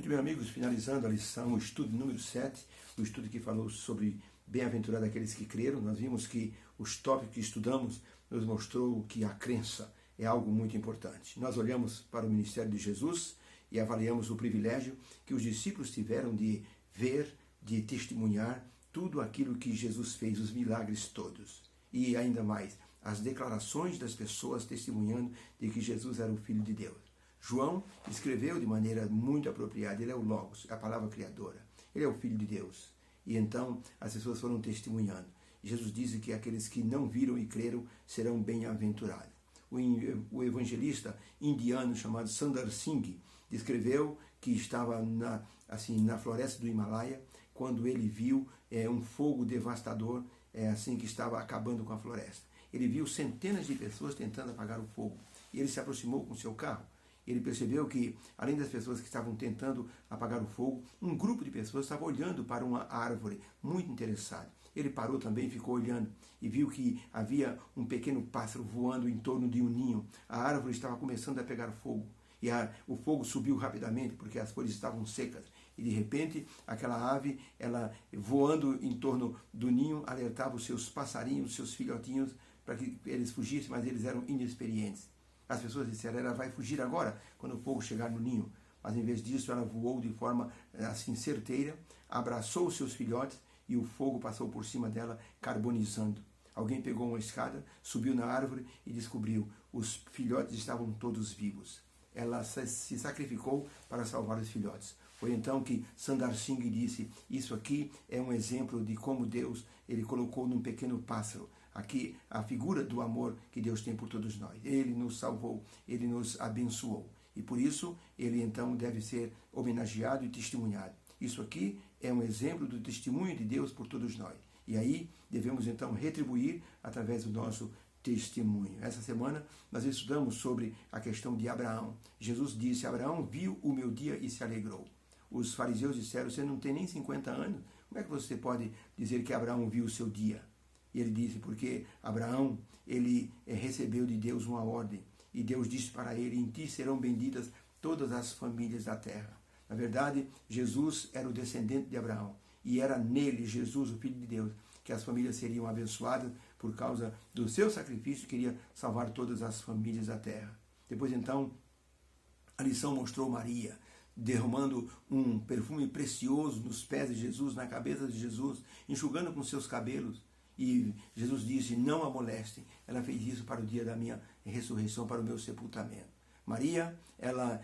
Muito bem, amigos, finalizando a lição, o estudo número 7, o estudo que falou sobre bem-aventurado aqueles que creram. Nós vimos que os tópicos que estudamos nos mostrou que a crença é algo muito importante. Nós olhamos para o ministério de Jesus e avaliamos o privilégio que os discípulos tiveram de ver, de testemunhar tudo aquilo que Jesus fez, os milagres todos. E ainda mais, as declarações das pessoas testemunhando de que Jesus era o Filho de Deus. João escreveu de maneira muito apropriada, ele é o Logos, a palavra criadora, ele é o Filho de Deus. E então as pessoas foram testemunhando. Jesus disse que aqueles que não viram e creram serão bem-aventurados. O evangelista indiano chamado Sundar Singh descreveu que estava na floresta do Himalaia, quando ele viu um fogo devastador, que estava acabando com a floresta. Ele viu centenas de pessoas tentando apagar o fogo. E ele se aproximou com seu carro. Ele percebeu que, além das pessoas que estavam tentando apagar o fogo, um grupo de pessoas estava olhando para uma árvore, muito interessado. Ele parou também, ficou olhando e viu que havia um pequeno pássaro voando em torno de um ninho. A árvore estava começando a pegar fogo. E o fogo subiu rapidamente, porque as folhas estavam secas. E de repente, aquela ave, ela voando em torno do ninho, alertava os seus passarinhos, os seus filhotinhos, para que eles fugissem, mas eles eram inexperientes. As pessoas disseram, ela vai fugir agora, quando o fogo chegar no ninho. Mas em vez disso, ela voou de forma certeira, abraçou os seus filhotes e o fogo passou por cima dela, carbonizando. Alguém pegou uma escada, subiu na árvore e descobriu, os filhotes estavam todos vivos. Ela se sacrificou para salvar os filhotes. Foi então que Sundar Singh disse, isso aqui é um exemplo de como Deus, ele colocou num pequeno pássaro, aqui a figura do amor que Deus tem por todos nós. Ele nos salvou, ele nos abençoou. E por isso, ele então deve ser homenageado e testemunhado. Isso aqui é um exemplo do testemunho de Deus por todos nós. E aí, devemos então retribuir através do nosso testemunho. Essa semana, nós estudamos sobre a questão de Abraão. Jesus disse, Abraão viu o meu dia e se alegrou. Os fariseus disseram, você não tem nem 50 anos, como é que você pode dizer que Abraão viu o seu dia? E ele disse, porque Abraão, ele recebeu de Deus uma ordem. E Deus disse para ele, em ti serão benditas todas as famílias da terra. Na verdade, Jesus era o descendente de Abraão. E era nele, Jesus, o Filho de Deus, que as famílias seriam abençoadas por causa do seu sacrifício, que queria salvar todas as famílias da terra. Depois, então, a lição mostrou Maria derramando um perfume precioso nos pés de Jesus, na cabeça de Jesus, enxugando com seus cabelos. E Jesus disse, não a molestem. Ela fez isso para o dia da minha ressurreição, para o meu sepultamento. Maria, ela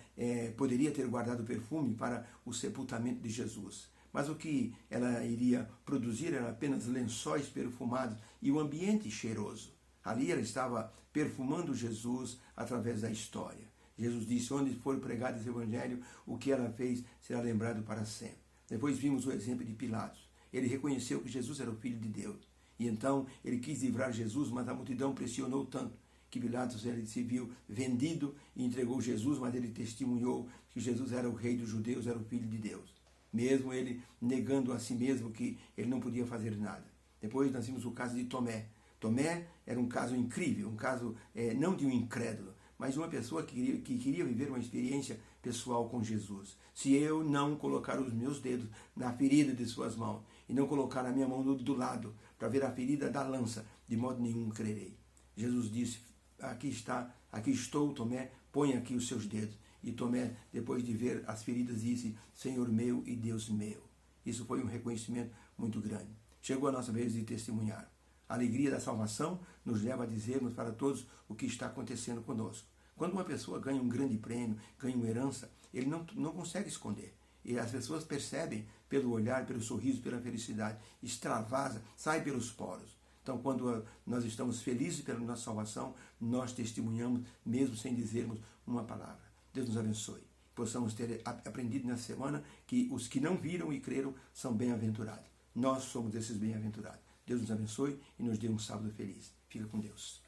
poderia ter guardado o perfume para o sepultamento de Jesus. Mas o que ela iria produzir era apenas lençóis perfumados e um ambiente cheiroso. Ali ela estava perfumando Jesus através da história. Jesus disse, onde for pregado esse evangelho, o que ela fez será lembrado para sempre. Depois vimos o exemplo de Pilatos. Ele reconheceu que Jesus era o Filho de Deus. E então ele quis livrar Jesus, mas a multidão pressionou tanto que Pilatos ele se viu vendido e entregou Jesus, mas ele testemunhou que Jesus era o rei dos judeus, era o Filho de Deus. Mesmo ele negando a si mesmo que ele não podia fazer nada. Depois nós vimos o caso de Tomé. Tomé era um caso incrível, um caso não de um incrédulo, mas de uma pessoa que queria viver uma experiência pessoal com Jesus. Se eu não colocar os meus dedos na ferida de suas mãos e não colocar a minha mão do lado para ver a ferida da lança, de modo nenhum crerei. Jesus disse, aqui estou, Tomé, põe aqui os seus dedos. E Tomé, depois de ver as feridas, disse, Senhor meu e Deus meu. Isso foi um reconhecimento muito grande. Chegou a nossa vez de testemunhar. A alegria da salvação nos leva a dizermos para todos o que está acontecendo conosco. Quando uma pessoa ganha um grande prêmio, ganha uma herança, ele não consegue esconder. E as pessoas percebem pelo olhar, pelo sorriso, pela felicidade. Extravasa, sai pelos poros. Então, quando nós estamos felizes pela nossa salvação, nós testemunhamos, mesmo sem dizermos uma palavra. Deus nos abençoe. Possamos ter aprendido nessa semana que os que não viram e creram são bem-aventurados. Nós somos esses bem-aventurados. Deus nos abençoe e nos dê um sábado feliz. Fica com Deus.